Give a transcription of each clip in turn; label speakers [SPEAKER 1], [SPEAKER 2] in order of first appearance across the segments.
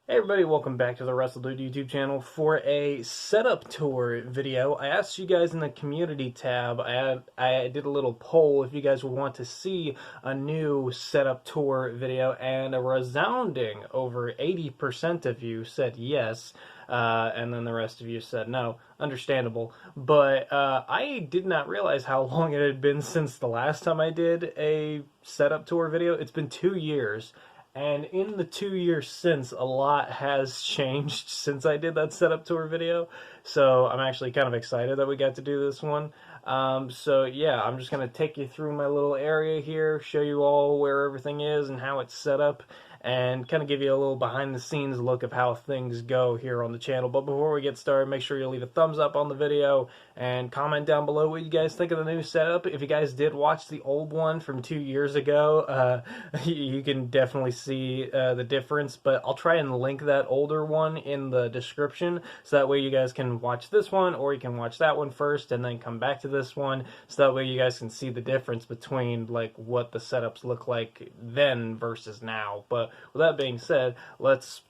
[SPEAKER 1] Hey everybody, welcome back to the WrestleDude YouTube channel for a setup tour video. I asked you guys in the community tab, I did a little poll if you guys would want to see a new setup tour video, and a resounding over 80% of you said yes, and then the rest of you said no. Understandable, but I did not realize how long it had been since the last time I did a setup tour video. It's been 2 years. And in the 2 years since, a lot has changed since I did that setup tour video. So I'm actually kind of excited that we got to do this one. So yeah, I'm just going to take you through my little area here, show you all where everything is and how it's set up, and kind of give you a little behind the scenes look of how things go here on the channel. But before we get started, make sure you leave a thumbs up on the video and comment down below what you guys think of the new setup. If you guys did watch the old one from 2 years ago, you can definitely see the difference, but I'll try and link that older one in the description, so that way you guys can watch this one, or you can watch that one first and then come back to this one, so that way you guys can see the difference between like what the setups look like then versus now. But with that being said, let's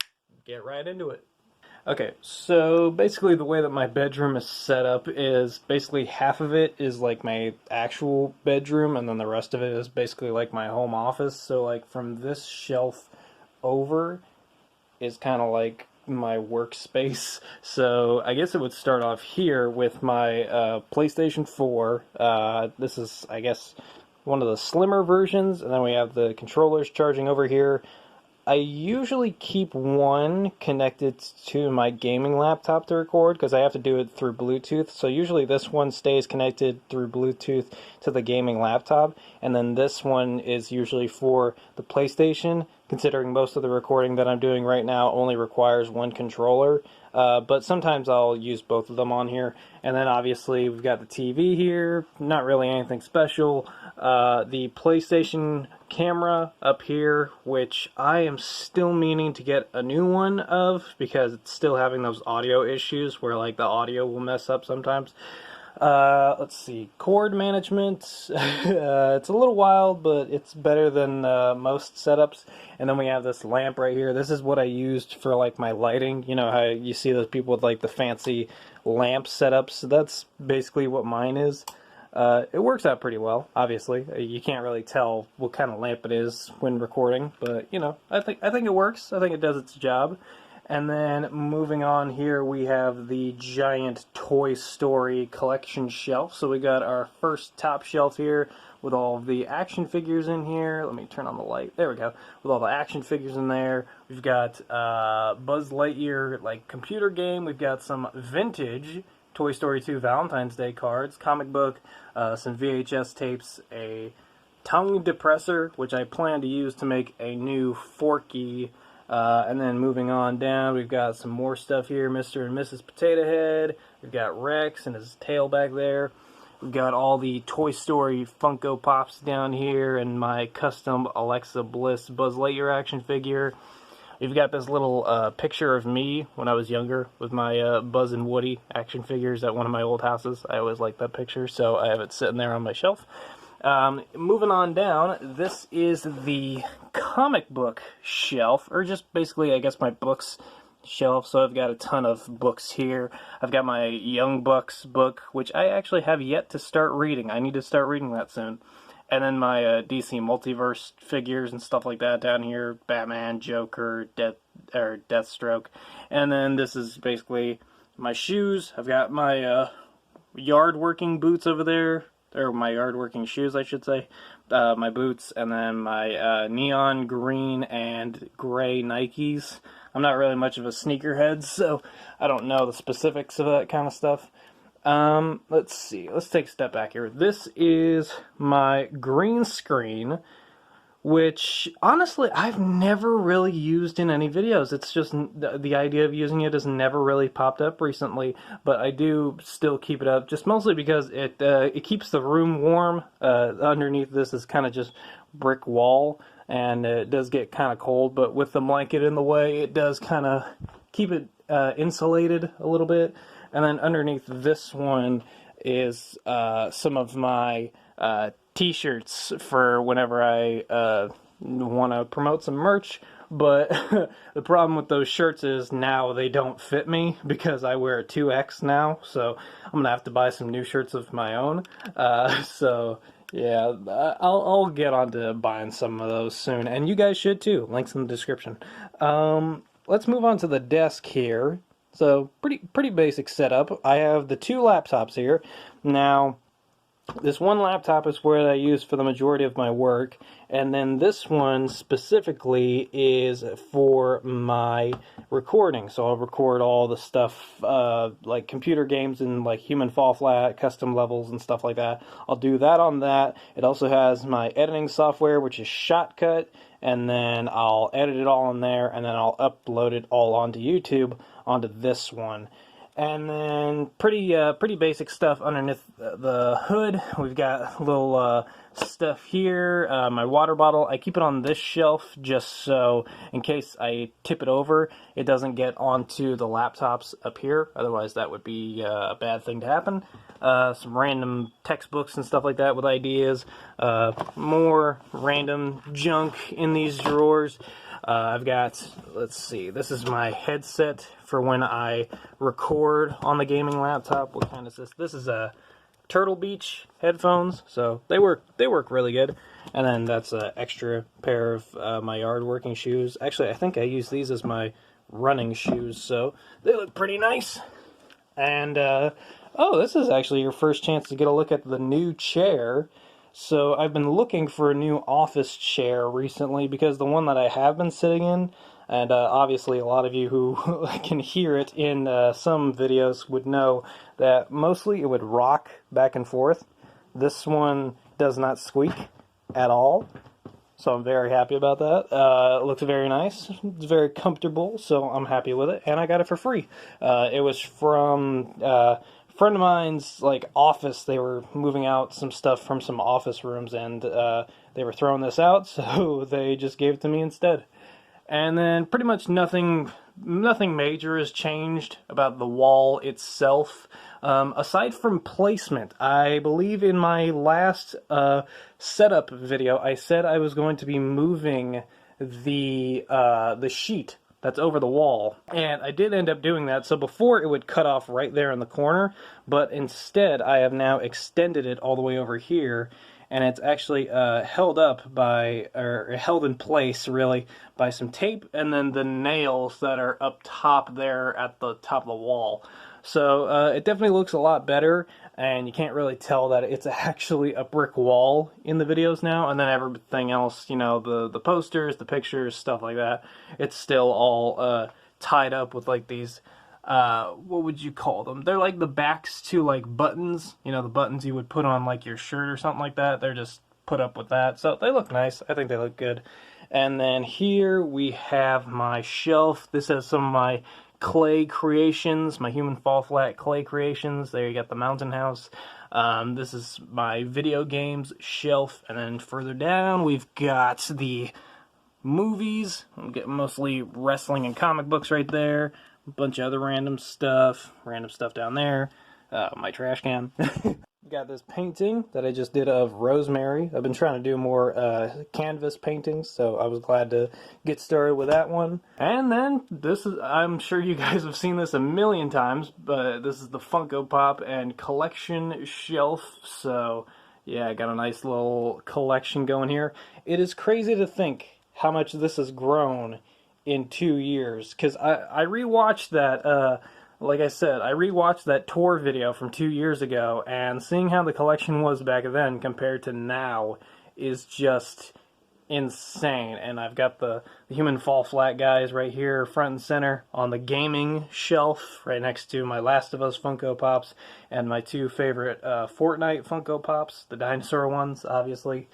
[SPEAKER 1] get right into it. Okay, so basically the way that my bedroom is set up is basically half of it is like my actual bedroom, and then the rest of it is basically like my home office. So like from this shelf over is kind of like my workspace. So I guess it would start off here with my PlayStation 4. This is, I guess, one of the slimmer versions, and then we have the controllers charging over here. I usually keep one connected to my gaming laptop to record, because I have to do it through Bluetooth. So usually this one stays connected through Bluetooth to the gaming laptop, and then this one is usually for the PlayStation, considering most of the recording that I'm doing right now only requires one controller. But sometimes I'll use both of them on here. And then obviously we've got the TV here, not really anything special. The PlayStation camera up here, which I am still meaning to get a new one of, because it's still having those audio issues where like the audio will mess up sometimes. Let's see, cord management, it's a little wild, but it's better than most setups. And then we have this lamp right here. This is what I used for like my lighting. You know how you see those people with like the fancy lamp setups? So that's basically what mine is. It works out pretty well, obviously. You can't really tell what kind of lamp it is when recording, but you know, I think it works. I think it does its job. And then moving on here, we have the giant Toy Story collection shelf. So we got our first top shelf here with all of the action figures in here. Let me turn on the light. There we go. With all the action figures in there. We've got Buzz Lightyear like computer game. We've got some vintage Toy Story 2 Valentine's Day cards, comic book, some VHS tapes, a tongue depressor, which I plan to use to make a new Forky. And then moving on down, we've got some more stuff here. Mr. and Mrs. Potato Head. We've got Rex and his tail back there. We've got all the Toy Story Funko Pops down here, and my custom Alexa Bliss Buzz Lightyear action figure. We've got this little picture of me when I was younger with my Buzz and Woody action figures at one of my old houses. I always liked that picture, so I have it sitting there on my shelf. Moving on down, this is the comic book shelf, or just basically, I guess, my books shelf. So I've got a ton of books here. I've got my Young Bucks book, which I actually have yet to start reading. I need to start reading that soon. And then my DC Multiverse figures and stuff like that down here. Batman, Joker, Deathstroke. And then this is basically my shoes. I've got my yard working boots over there. Or my yard working shoes, I should say. My boots, and then my neon green and gray Nikes. I'm not really much of a sneakerhead, so I don't know the specifics of that kind of stuff. Let's see. Let's take a step back here. This is my green screen, which, honestly, I've never really used in any videos. It's just the idea of using it has never really popped up recently, but I do still keep it up, just mostly because it keeps the room warm. Underneath this is kind of just brick wall, and it does get kind of cold, but with the blanket in the way, it does kind of keep it insulated a little bit. And then underneath this one is some of my t-shirts for whenever I want to promote some merch. But the problem with those shirts is now they don't fit me because I wear a 2X now, so I'm gonna have to buy some new shirts of my own. So yeah, I'll get on to buying some of those soon, and you guys should too. Links in the description. Let's move on to the desk here. So pretty basic setup. I have the two laptops here. Now, this one laptop is where I use for the majority of my work, and then this one specifically is for my recording. So I'll record all the stuff like computer games and like Human Fall Flat, custom levels and stuff like that. I'll do that on that. It also has my editing software, which is Shotcut, and then I'll edit it all in there, and then I'll upload it all onto YouTube onto this one. And then pretty basic stuff underneath the hood. We've got a little stuff here. My water bottle, I keep it on this shelf just so in case I tip it over, it doesn't get onto the laptops up here. Otherwise, that would be a bad thing to happen. Some random textbooks and stuff like that with ideas. More random junk in these drawers. I've got, let's see, this is my headset for when I record on the gaming laptop. What kind is this? This is a Turtle Beach headphones, so they work really good. And then that's an extra pair of my yard working shoes. Actually, I think I use these as my running shoes, so they look pretty nice. And, oh, this is actually your first chance to get a look at the new chair. So I've been looking for a new office chair recently because the one that I have been sitting in, and obviously a lot of you who can hear it in some videos would know that mostly it would rock back and forth. This one does not squeak at all, so I'm very happy about that. It looks very nice. It's very comfortable, so I'm happy with it, and I got it for free. It was from friend of mine's like office. They were moving out some stuff from some office rooms, and they were throwing this out, so they just gave it to me instead. And then pretty much nothing major has changed about the wall itself, aside from placement. I believe in my last setup video I said I was going to be moving the sheet that's over the wall, and I did end up doing that. So before it would cut off right there in the corner, but instead I have now extended it all the way over here, and it's actually held up by, or held in place really, by some tape and then the nails that are up top there at the top of the wall. So it definitely looks a lot better, and you can't really tell that it's actually a brick wall in the videos now. And then everything else, you know, the posters, the pictures, stuff like that, it's still all tied up with like these, what would you call them? They're like the backs to like buttons, you know, the buttons you would put on like your shirt or something like that. They're just put up with that. So they look nice. I think they look good. And then here we have my shelf. This has some of my clay creations, my Human Fall Flat clay creations. There you got the mountain house. This is my video games shelf, and then further down we've got the movies. I'm getting mostly wrestling and comic books right there. A bunch of other random stuff down there. My trash can. Got this painting that I just did of Rosemary. I've been trying to do more canvas paintings, so I was glad to get started with that one. And then this is, I'm sure you guys have seen this a million times, but this is the Funko Pop and collection shelf. So yeah, I got a nice little collection going here. It is crazy to think how much this has grown in 2 years, because I rewatched that like I said, I rewatched that tour video from 2 years ago, and seeing how the collection was back then compared to now is just insane. And I've got the Human Fall Flat guys right here front and center on the gaming shelf right next to my Last of Us Funko Pops and my two favorite Fortnite Funko Pops, the dinosaur ones, obviously.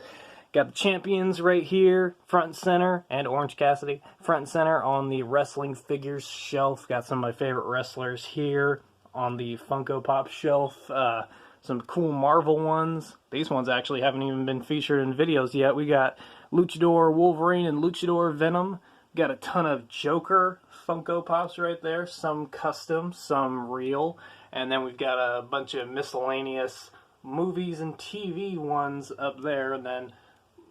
[SPEAKER 1] Got the champions right here, front and center, and Orange Cassidy, front and center on the wrestling figures shelf. Got some of my favorite wrestlers here on the Funko Pop shelf. Some cool Marvel ones. These ones actually haven't even been featured in videos yet. We got Luchador Wolverine and Luchador Venom. Got a ton of Joker Funko Pops right there. Some custom, some real. And then we've got a bunch of miscellaneous movies and TV ones up there, and then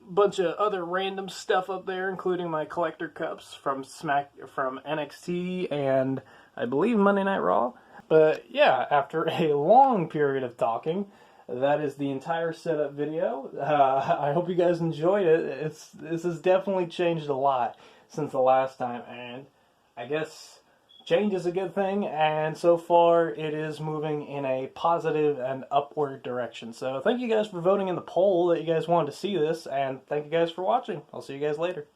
[SPEAKER 1] bunch of other random stuff up there, including my collector cups from NXT and I believe Monday Night Raw. But yeah, after a long period of talking, that is the entire setup video. I hope you guys enjoyed it. This has definitely changed a lot since the last time, and I guess change is a good thing, and so far it is moving in a positive and upward direction. So thank you guys for voting in the poll that you guys wanted to see this, and thank you guys for watching. I'll see you guys later.